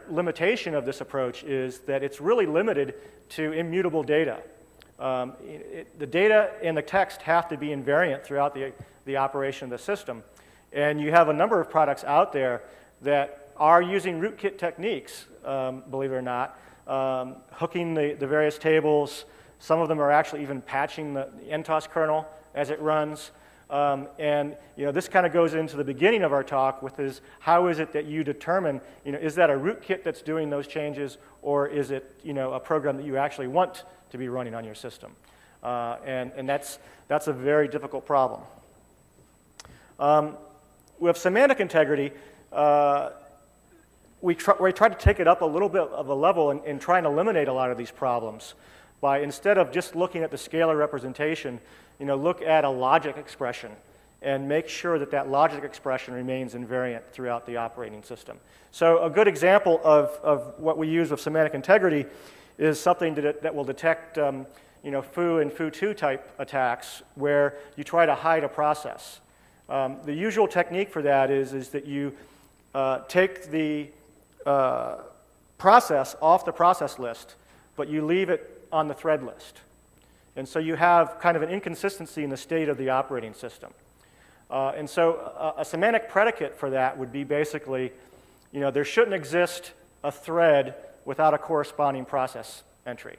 limitation of this approach is that it's really limited to immutable data. The data and the text have to be invariant throughout the operation of the system. And you have a number of products out there that are using rootkit techniques, believe it or not, hooking the various tables. Some of them are actually even patching the NTOS kernel as it runs. And this kind of goes into the beginning of our talk with is how is it that you determine, is that a rootkit that's doing those changes, or is it a program that you actually want to be running on your system? And that's a very difficult problem. With semantic integrity, we try to take it up a little bit of a level and try and eliminate a lot of these problems by, instead of just looking at the scalar representation, look at a logic expression and make sure that that logic expression remains invariant throughout the operating system. So a good example of what we use with semantic integrity is something that will detect foo and foo2 type attacks where you try to hide a process. The usual technique for that is that you take the process off the process list, but you leave it on the thread list. And so you have kind of an inconsistency in the state of the operating system. And so a semantic predicate for that would be basically, there shouldn't exist a thread without a corresponding process entry.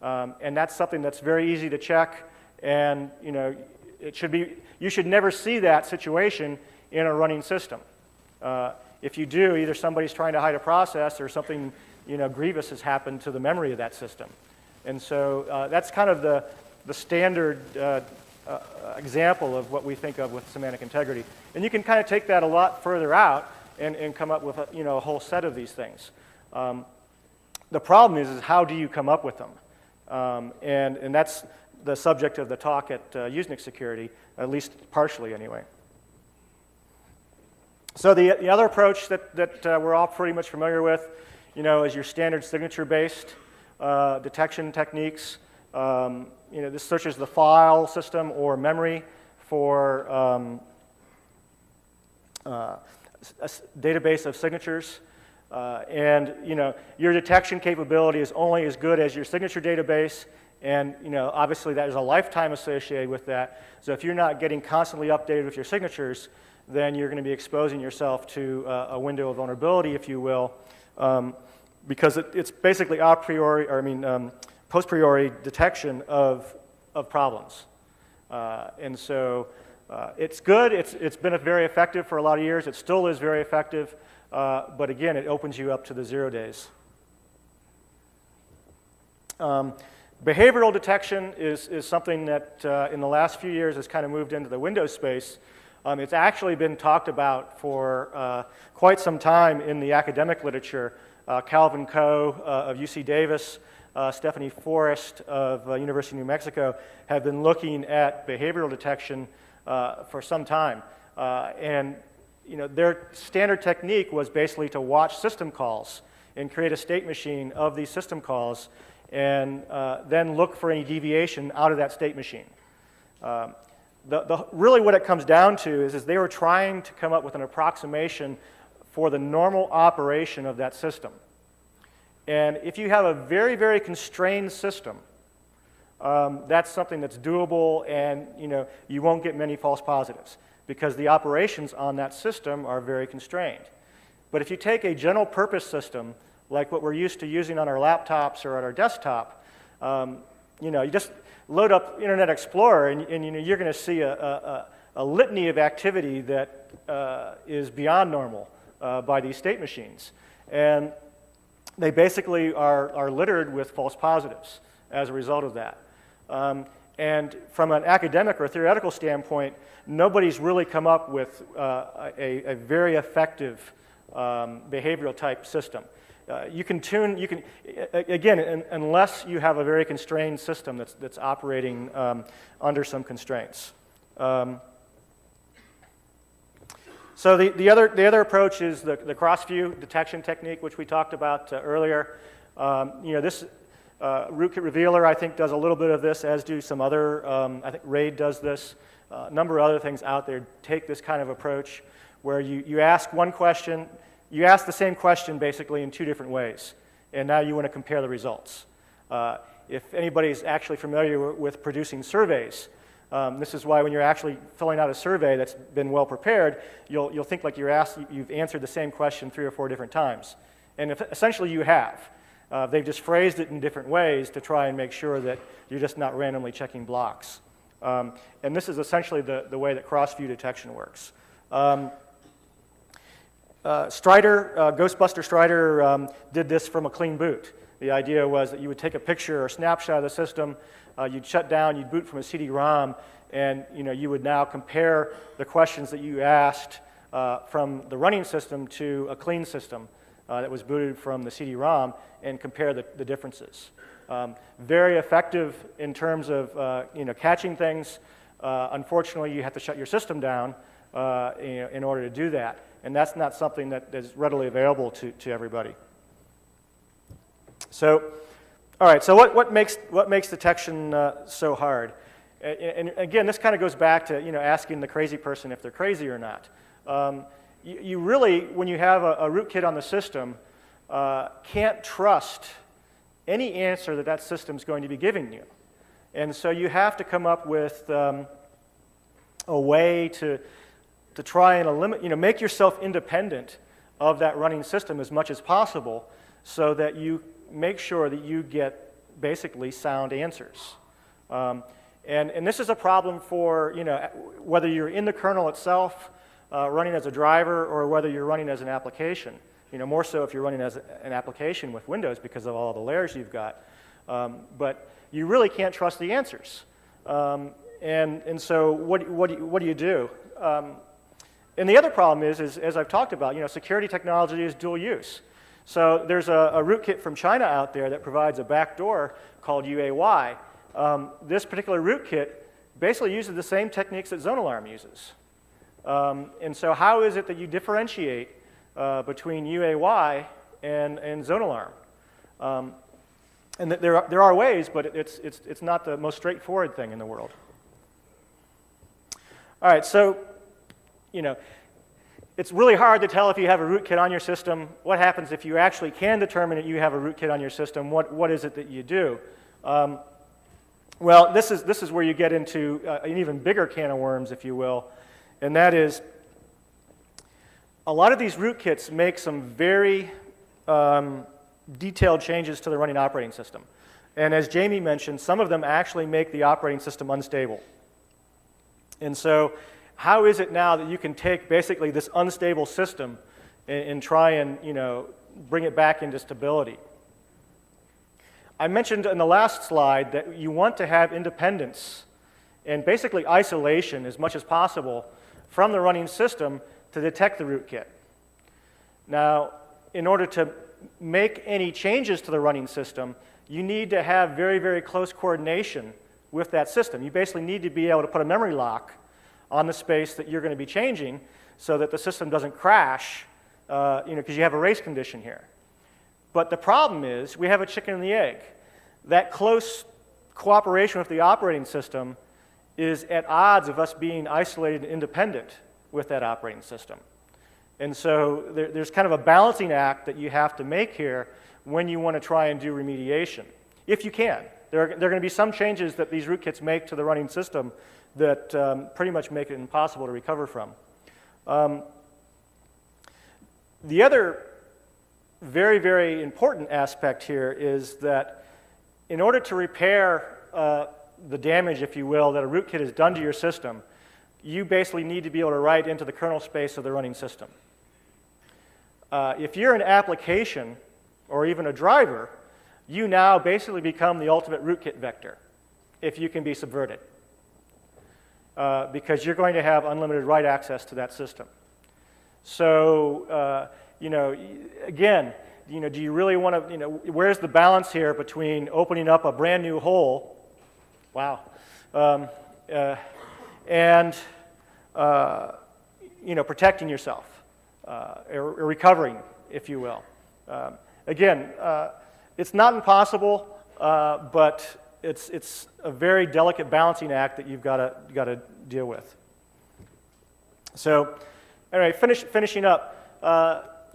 And that's something that's very easy to check, and you should never see that situation in a running system. If you do, either somebody's trying to hide a process or something grievous has happened to the memory of that system. And so that's kind of the standard example of what we think of with semantic integrity. And you can kind of take that a lot further out and come up with a whole set of these things. The problem is how do you come up with them? And that's the subject of the talk at Usenix Security, at least partially anyway. So the other approach that we're all pretty much familiar with, is your standard signature-based detection techniques. This searches the file system or memory for a database of signatures. And your detection capability is only as good as your signature database. And obviously there's a lifetime associated with that. So if you're not getting constantly updated with your signatures, then you're going to be exposing yourself to a window of vulnerability, if you will, because it's basically a priori, or post priori detection of problems. And so it's good. It's been very effective for a lot of years. It still is very effective. But again, it opens you up to the 0 days. Behavioral detection is something that in the last few years has kind of moved into the Windows space. It's actually been talked about for quite some time in the academic literature. Calvin Coe of UC Davis, Stephanie Forrest of University of New Mexico have been looking at behavioral detection for some time. And their standard technique was basically to watch system calls and create a state machine of these system calls and then look for any deviation out of that state machine. Really what it comes down to is they were trying to come up with an approximation for the normal operation of that system. And if you have a very, very constrained system, that's something that's doable, and you won't get many false positives because the operations on that system are very constrained. But if you take a general purpose system like what we're used to using on our laptops or on our desktop, you just load up Internet Explorer and you're going to see a litany of activity that is beyond normal by these state machines. And they basically are littered with false positives as a result of that. And from an academic or theoretical standpoint, nobody's really come up with a very effective behavioral type system. Again, unless you have a very constrained system that's operating under some constraints. So the other approach is the cross-view detection technique, which we talked about earlier. This Rootkit Revealer, I think, does a little bit of this, as do some other. I think RAID does this. A number of other things out there take this kind of approach, where you ask one question, you ask the same question basically in 2 different ways, and now you want to compare the results. If anybody's actually familiar with producing surveys, this is why when you're actually filling out a survey that's been well prepared, you'll think like you've answered the same question 3 or 4 different times. And essentially you have. They've just phrased it in different ways to try and make sure that you're just not randomly checking blocks. And this is essentially the way that cross-view detection works. Ghostbuster Strider did this from a clean boot. The idea was that you would take a picture or snapshot of the system, you'd shut down, you'd boot from a CD-ROM, and you would now compare the questions that you asked from the running system to a clean system that was booted from the CD-ROM and compare the differences. Very effective in terms of catching things. Unfortunately, you have to shut your system down in order to do that, and that's not something that is readily available to everybody. So, all right. So what makes detection so hard? And again, this kind of goes back to asking the crazy person if they're crazy or not. You really, when you have a rootkit on the system, can't trust any answer that system's going to be giving you. And so you have to come up with a way to try and eliminate, make yourself independent of that running system as much as possible so that you make sure that you get basically sound answers. And this is a problem for, whether you're in the kernel itself, running as a driver, or whether you're running as an application. More so if you're running as an application with Windows because of all the layers you've got. But you really can't trust the answers. And so what do you do? And the other problem is as I've talked about, security technology is dual use. So there's a rootkit from China out there that provides a backdoor called UAY. This particular rootkit basically uses the same techniques that ZoneAlarm uses. And so how is it that you differentiate between UAY and ZoneAlarm? And there are ways, but it's not the most straightforward thing in the world. All right, so it's really hard to tell if you have a rootkit on your system. What happens if you actually can determine that you have a rootkit on your system? What is it that you do? Well, this is where you get into an even bigger can of worms, if you will, and that is a lot of these rootkits make some very detailed changes to the running operating system. And as Jamie mentioned, some of them actually make the operating system unstable. And so how is it now that you can take basically this unstable system and try and bring it back into stability? I mentioned in the last slide that you want to have independence and basically isolation as much as possible from the running system to detect the rootkit. Now, in order to make any changes to the running system, you need to have very, very close coordination with that system. You basically need to be able to put a memory lock on the space that you're going to be changing so that the system doesn't crash, because you have a race condition here. But the problem is we have a chicken and the egg. That close cooperation with the operating system is at odds of us being isolated and independent with that operating system. And so there's kind of a balancing act that you have to make here when you want to try and do remediation, if you can. There are going to be some changes that these rootkits make to the running system that pretty much make it impossible to recover from. The other very, very important aspect here is that in order to repair the damage, if you will, that a rootkit has done to your system, you basically need to be able to write into the kernel space of the running system. If you're an application or even a driver, you now basically become the ultimate rootkit vector if you can be subverted, because you're going to have unlimited write access to that system. So, again, do you really want to, where's the balance here between opening up a brand new hole, wow, and protecting yourself, or recovering, if you will. Again, it's not impossible, but it's a very delicate balancing act that you've got to deal with. So, anyway, finishing up.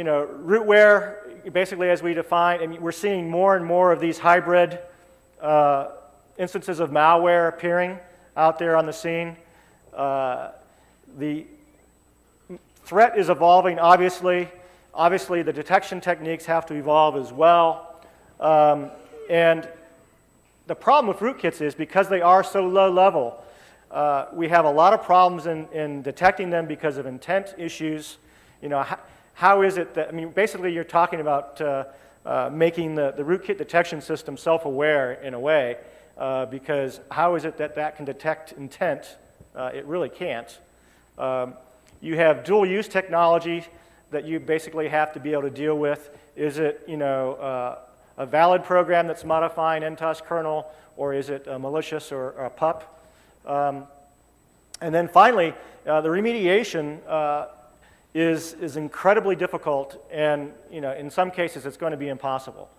rootware, basically as we define, I mean, we're seeing more and more of these hybrid instances of malware appearing out there on the scene. The threat is evolving, obviously. Obviously, the detection techniques have to evolve as well. And the problem with rootkits is because they are so low level, we have a lot of problems in detecting them because of intent issues. How is it that, I mean, basically you're talking about making the rootkit detection system self-aware in a way, because how is it that that can detect intent? It really can't. You have dual-use technology that you basically have to be able to deal with. Is it, a valid program that's modifying NTOS kernel, or is it malicious or a pup? And then finally, the remediation is incredibly difficult, and in some cases it's going to be impossible.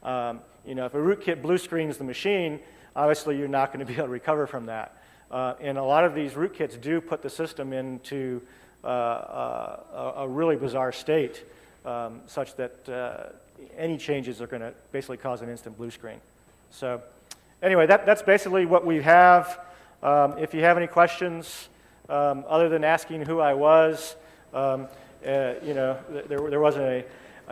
If a rootkit blue screens the machine, obviously you're not going to be able to recover from that. And a lot of these rootkits do put the system into a really bizarre state, such that any changes are going to basically cause an instant blue screen. So anyway, that's basically what we have. If you have any questions, other than asking who I was, there wasn't a...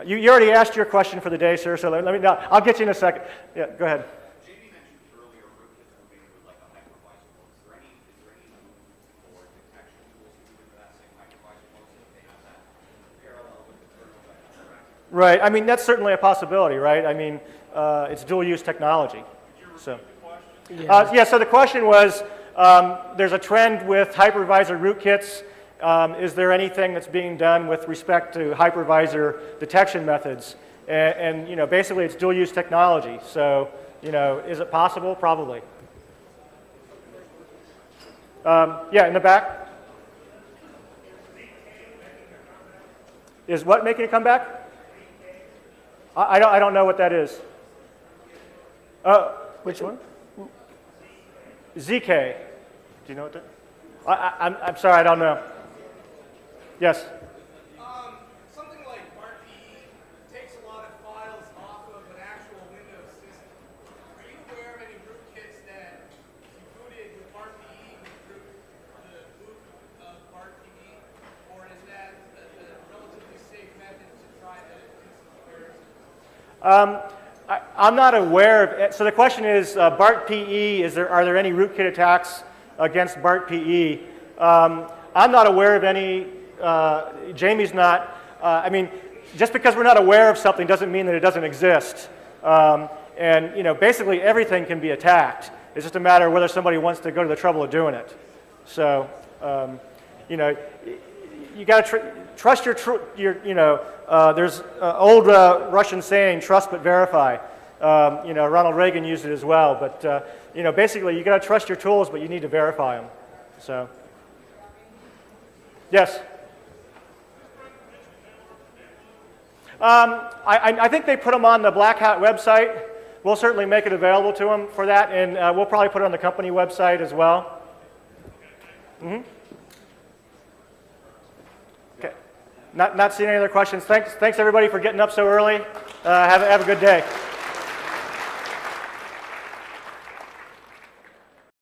You already asked your question for the day, sir, so let me know. I'll get you in a second. Yeah, go ahead. JB mentioned earlier rootkits moving with like a hypervisor mode. Is there any move for detection tools moving to that same hypervisor mode so that they have that parallel with the kernel that interacts? Right. I mean, that's certainly a possibility, right? I mean, it's dual-use technology. So, yeah, so the question was, there's a trend with hypervisor rootkits. Is there anything that's being done with respect to hypervisor detection methods? And basically it's dual-use technology. So, is it possible? Probably. Yeah, in the back. Is what making it come back? I don't know what that is. Which one? ZK. Do you know what that? I'm sorry, I don't know. Yes. Something like RPE takes a lot of files off of an actual Windows system. Are you aware of any rootkits that you booted with RPE with the boot of RPE, or is that a relatively safe method to try to do some comparisons? I'm not aware of it. So the question is, BART-PE, are there any rootkit attacks against BART-PE? I'm not aware of any. Jamie's not. I mean, just because we're not aware of something doesn't mean that it doesn't exist. And basically everything can be attacked. It's just a matter of whether somebody wants to go to the trouble of doing it. So, you got to trust there's an old Russian saying, trust but verify. Ronald Reagan used it as well. But, basically you got to trust your tools, but you need to verify them. So, yes? I think they put them on the BlackHat website. We'll certainly make it available to them for that, and we'll probably put it on the company website as well. Mm-hmm. Okay. Not seeing any other questions. Thanks everybody for getting up so early. Have a good day.